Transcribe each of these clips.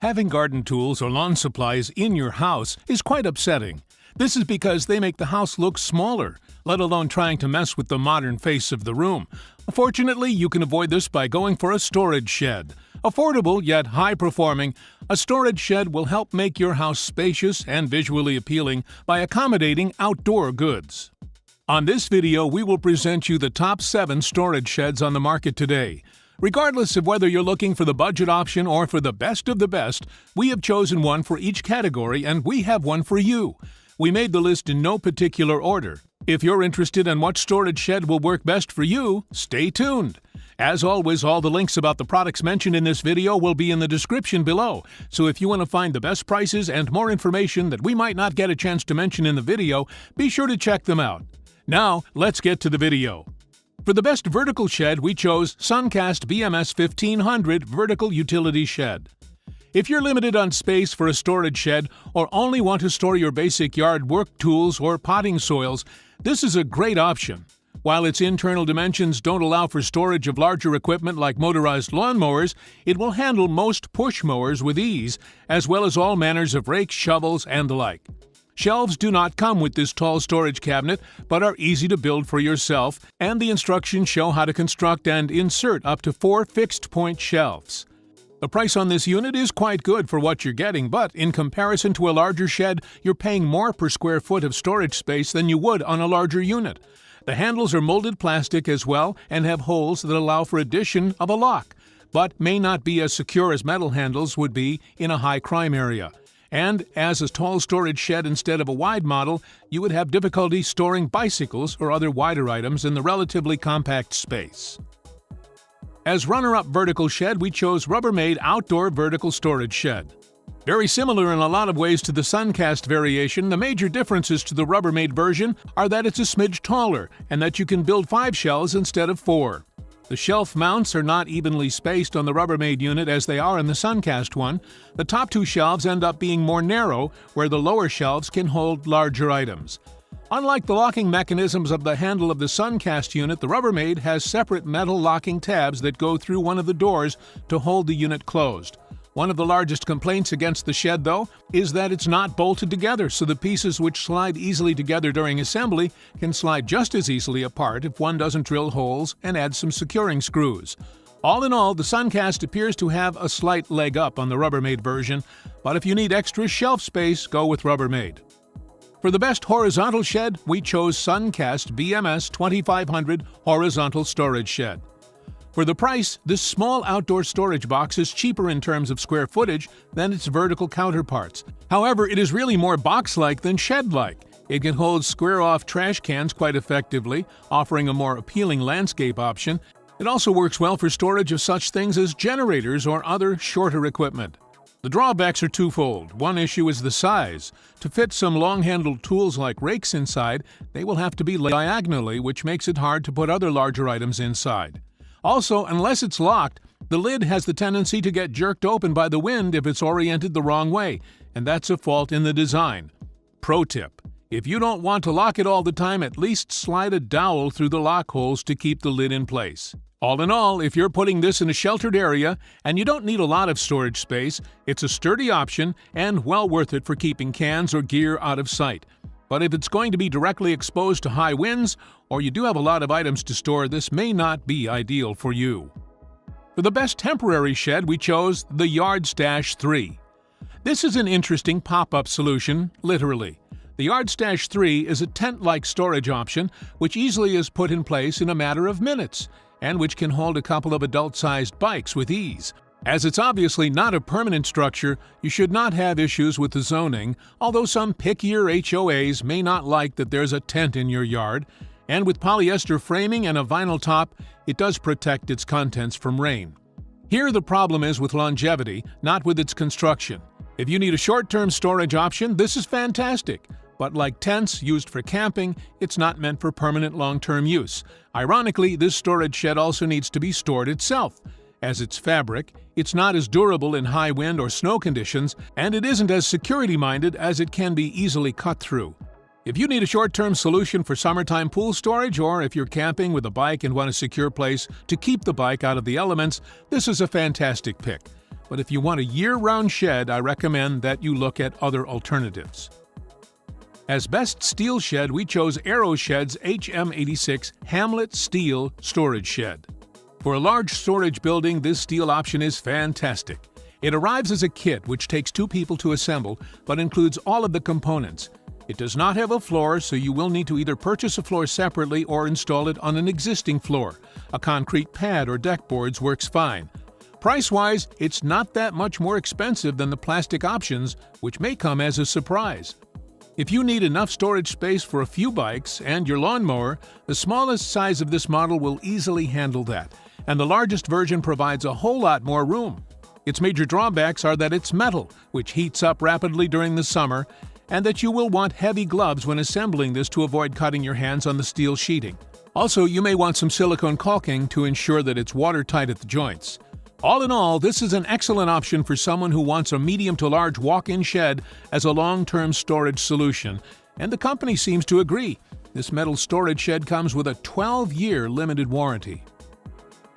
Having garden tools or lawn supplies in your house is quite upsetting. This is because they make the house look smaller, let alone trying to mess with the modern face of the room. Fortunately, you can avoid this by going for a storage shed. Affordable yet high-performing, a storage shed will help make your house spacious and visually appealing by accommodating outdoor goods. On this video, we will present you the top 7 storage sheds on the market today. Regardless of whether you're looking for the budget option or for the best of the best, we have chosen one for each category and we have one for you. We made the list in no particular order. If you're interested in what storage shed will work best for you, stay tuned. As always, all the links about the products mentioned in this video will be in the description below, so if you want to find the best prices and more information that we might not get a chance to mention in the video, be sure to check them out. Now, let's get to the video. For the best vertical shed, we chose Suncast BMS5700 Vertical Utility Shed. If you're limited on space for a storage shed or only want to store your basic yard work tools or potting soils, this is a great option. While its internal dimensions don't allow for storage of larger equipment like motorized lawnmowers, it will handle most push mowers with ease, as well as all manners of rakes, shovels, and the like. Shelves do not come with this tall storage cabinet, but are easy to build for yourself, and the instructions show how to construct and insert up to 4 fixed-point shelves. The price on this unit is quite good for what you're getting, but in comparison to a larger shed, you're paying more per square foot of storage space than you would on a larger unit. The handles are molded plastic as well and have holes that allow for addition of a lock, but may not be as secure as metal handles would be in a high-crime area. And as a tall storage shed instead of a wide model, you would have difficulty storing bicycles or other wider items in the relatively compact space. As runner-up vertical shed, we chose Rubbermaid Outdoor Vertical Storage Shed. Very similar in a lot of ways to the Suncast variation, the major differences to the Rubbermaid version are that it's a smidge taller and that you can build 5 shelves instead of 4. The shelf mounts are not evenly spaced on the Rubbermaid unit as they are in the Suncast one. The top 2 shelves end up being more narrow, where the lower shelves can hold larger items. Unlike the locking mechanisms of the handle of the Suncast unit, the Rubbermaid has separate metal locking tabs that go through one of the doors to hold the unit closed. One of the largest complaints against the shed, though, is that it's not bolted together, so the pieces which slide easily together during assembly can slide just as easily apart if one doesn't drill holes and add some securing screws. All in all, the Suncast appears to have a slight leg up on the Rubbermaid version, but if you need extra shelf space, go with Rubbermaid. For the best horizontal shed, we chose Suncast BMS5700 Horizontal Storage Shed. For the price, this small outdoor storage box is cheaper in terms of square footage than its vertical counterparts. However, it is really more box-like than shed-like. It can hold square-off trash cans quite effectively, offering a more appealing landscape option. It also works well for storage of such things as generators or other shorter equipment. The drawbacks are twofold. One issue is the size. To fit some long-handled tools like rakes inside, they will have to be laid diagonally, which makes it hard to put other larger items inside. Also, unless it's locked, the lid has the tendency to get jerked open by the wind if it's oriented the wrong way, and that's a fault in the design. Pro tip: if you don't want to lock it all the time, at least slide a dowel through the lock holes to keep the lid in place. All in all, if you're putting this in a sheltered area and you don't need a lot of storage space, it's a sturdy option and well worth it for keeping cans or gear out of sight. But if it's going to be directly exposed to high winds, or you do have a lot of items to store, this may not be ideal for you. For the best temporary shed, we chose the Yard Stash 3. This is an interesting pop-up solution, literally. The Yard Stash 3 is a tent-like storage option which easily is put in place in a matter of minutes, and which can hold a couple of adult-sized bikes with ease. As it's obviously not a permanent structure, you should not have issues with the zoning, although some pickier HOAs may not like that there's a tent in your yard, and with polyester framing and a vinyl top, it does protect its contents from rain. Here the problem is with longevity, not with its construction. If you need a short-term storage option, this is fantastic. But like tents used for camping, it's not meant for permanent long-term use. Ironically, this storage shed also needs to be stored itself. As it's fabric, it's not as durable in high wind or snow conditions, and it isn't as security-minded as it can be easily cut through. If you need a short-term solution for summertime pool storage, or if you're camping with a bike and want a secure place to keep the bike out of the elements, this is a fantastic pick. but if you want a year-round shed, I recommend that you look at other alternatives. As best steel shed, we chose AeroShed's HM86 Hamlet Steel Storage Shed. For a large storage building, this steel option is fantastic. It arrives as a kit which takes 2 people to assemble, but includes all of the components. It does not have a floor, so you will need to either purchase a floor separately or install it on an existing floor. A concrete pad or deck boards works fine. Price-wise, it's not that much more expensive than the plastic options, which may come as a surprise. If you need enough storage space for a few bikes and your lawnmower, the smallest size of this model will easily handle that, and the largest version provides a whole lot more room. Its major drawbacks are that it's metal, which heats up rapidly during the summer, and that you will want heavy gloves when assembling this to avoid cutting your hands on the steel sheeting. Also, you may want some silicone caulking to ensure that it's watertight at the joints. All in all, this is an excellent option for someone who wants a medium to large walk-in shed as a long-term storage solution, and the company seems to agree. This metal storage shed comes with a 12-year limited warranty.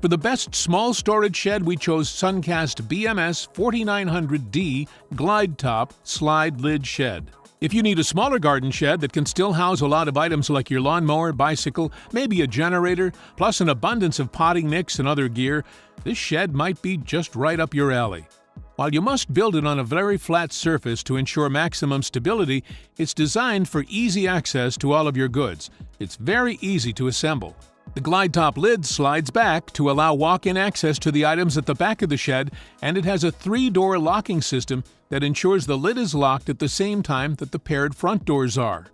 For the best small storage shed, we chose Suncast BMS5700D Glide Top Slide Lid Shed. If you need a smaller garden shed that can still house a lot of items like your lawnmower, bicycle, maybe a generator, plus an abundance of potting mix and other gear, this shed might be just right up your alley. While you must build it on a very flat surface to ensure maximum stability, it's designed for easy access to all of your goods. It's very easy to assemble. The glide top lid slides back to allow walk-in access to the items at the back of the shed, and it has a 3-door locking system that ensures the lid is locked at the same time that the paired front doors are.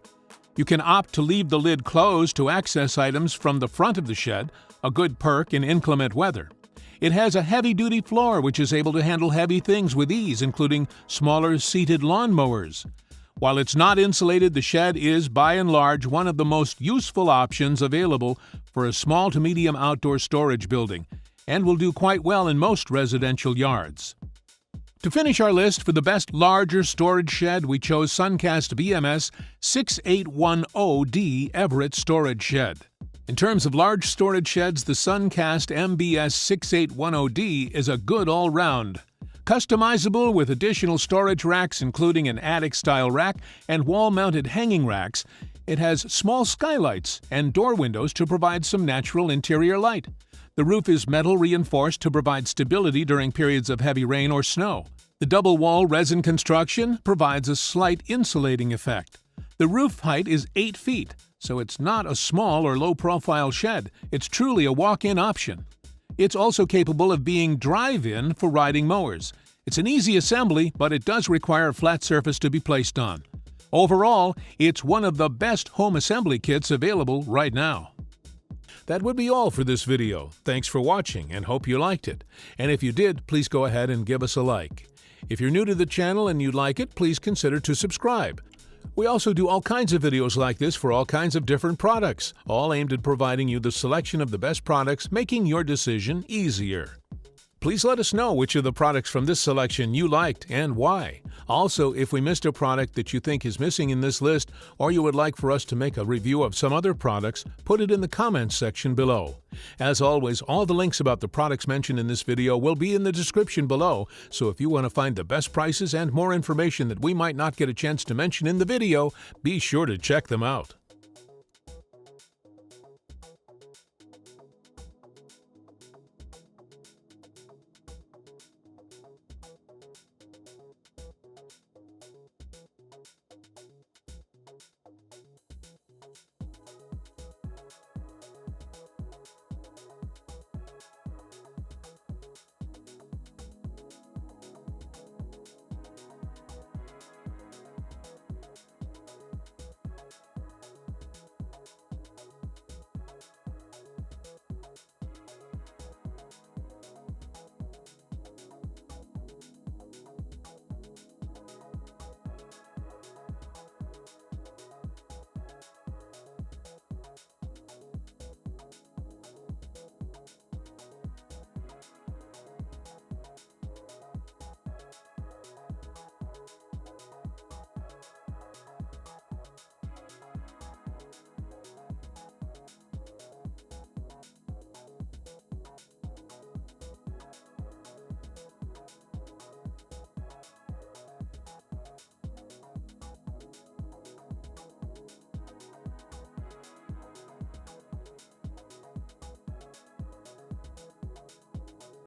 You can opt to leave the lid closed to access items from the front of the shed, a good perk in inclement weather. It has a heavy-duty floor which is able to handle heavy things with ease, including smaller seated lawnmowers. While it's not insulated, the shed is, by and large, one of the most useful options available for a small to medium outdoor storage building, and will do quite well in most residential yards. To finish our list for the best larger storage shed, we chose Suncast BMS5810D Everett Storage Shed. In terms of large storage sheds, the Suncast MBS6810D is a good all-round. Customizable with additional storage racks including an attic-style rack and wall-mounted hanging racks, it has small skylights and door windows to provide some natural interior light. The roof is metal reinforced to provide stability during periods of heavy rain or snow. The double-wall resin construction provides a slight insulating effect. The roof height is 8 feet, so it's not a small or low-profile shed. It's truly a walk-in option. It's also capable of being drive-in for riding mowers. It's an easy assembly, but it does require a flat surface to be placed on. Overall, it's one of the best home assembly kits available right now. That would be all for this video. Thanks for watching and hope you liked it. And if you did, please go ahead and give us a like. If you're new to the channel and you like it, please consider to subscribe. We also do all kinds of videos like this for all kinds of different products, all aimed at providing you the selection of the best products, making your decision easier. Please let us know which of the products from this selection you liked and why. Also, if we missed a product that you think is missing in this list, or you would like for us to make a review of some other products, put it in the comments section below. As always, all the links about the products mentioned in this video will be in the description below, so if you want to find the best prices and more information that we might not get a chance to mention in the video, be sure to check them out.